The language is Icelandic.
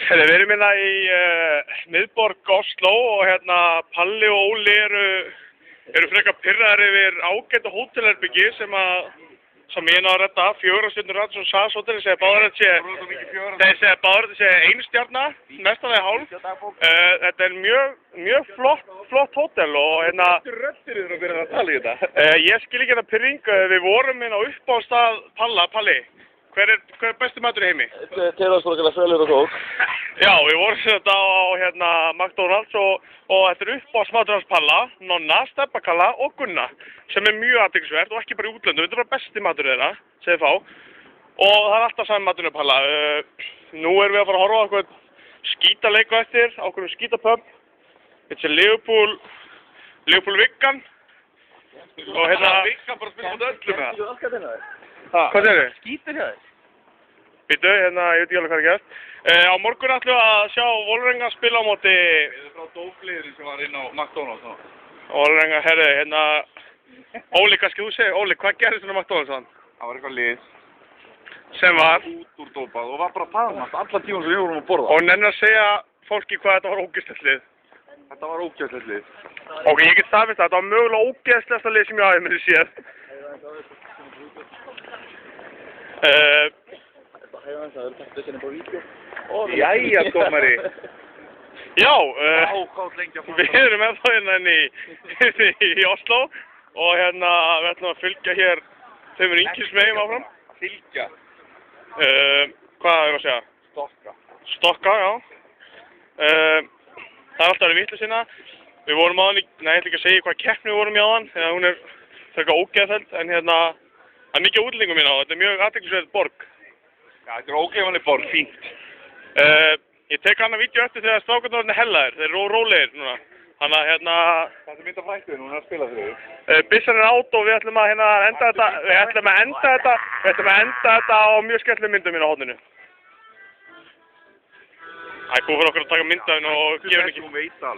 Við erum hérna í miðborg Oslo og hérna Palli og Óli eru frekar pirraðir yfir ágætu hótelherbyggi sem ég náði að redda, 4 stjörnur Radisson SAS hótel, þeir segja báðir að þetta sé 1 stjarna, mestan eða hálf. Þetta er mjög flott hótel og hérna... Þetta röddir þér að byrja að tala í þetta? Ég skil ekki þetta pirring, við vorum hérna á uppáhaldstað Palli. Hver er besti matur í heimi? Teirastrókala, svölur og kók. Já, við vorum þetta á hérna McDonald's og þetta er uppáhaldsmatur hans Palla, Nonna, Stebbakalla og Gunna, sem er mjög athyglisvert og ekki bara í útlöndum, þetta er bara besti matur þeirra, sem þið fá. Og það er alltaf sami maturinn Palla. Nú erum við að fara að horfa á eitthvað skítaleik á eftir, á einhverjum skítapub. Þetta er Liverpool Viggan. Og hérna... Viggan bara spila út öllum með það. Hvað segir þið? Skítir hjá þér? Býtu, hérna, ég veit ekki alveg hvað er gert. Á morgun ætlum við að sjá Vålerenga spila á móti... Við erum frá dófliðurinn sem var inn á McDonald's þá. Vålerenga, herri, hérna... Óli, hvað skal þú segja? Óli, hvað gerðist svona McDonald's þann? Það var eitthvað lið. Sem var? Út úr dópað og var bara faðmast alla tíma sem við vorum að borða. Og nennir að segja fólki hvað þetta var ógeðslegt lið. Þetta var ógeðslegt lið. Ok, ég get staðfest það, þetta var mögulega ógeðslegasta lið sem ég hafi með séð. Jæja, dómari. Já, Ákátt lengi að við erum ennþá hérna í Oslo og hérna við ætlum að fylgja hér þeim ríkismegum áfram. Fylgja. Hvað er að segja? Stokka, já. Það er alltaf verið vitleysina. Við vorum á hann nei, ég ætla ekki að segja hvað keppni við vorum í áðan, þegar hún er frekar ógeðfelld, en hérna, það er mikið útlendingum hérna á, þetta er mjög athyglisverð borg. Já, þetta er ógeðvanleg borg, fínt. Ég tek hana vídeo eftir þegar strákarnir orðnir hellaðir, þeir eru rólegir núna. Þannig að hérna... Það er mynd af flættuðin, hún er að spila fyrir þau. Byssan er át og við ætlum að hérna enda þetta, við ætlum að enda þetta á mjög skemmtilegum myndum hérna á horninu. Það er búið fyrir okkur að taka myndaðin og gefa henni ekki.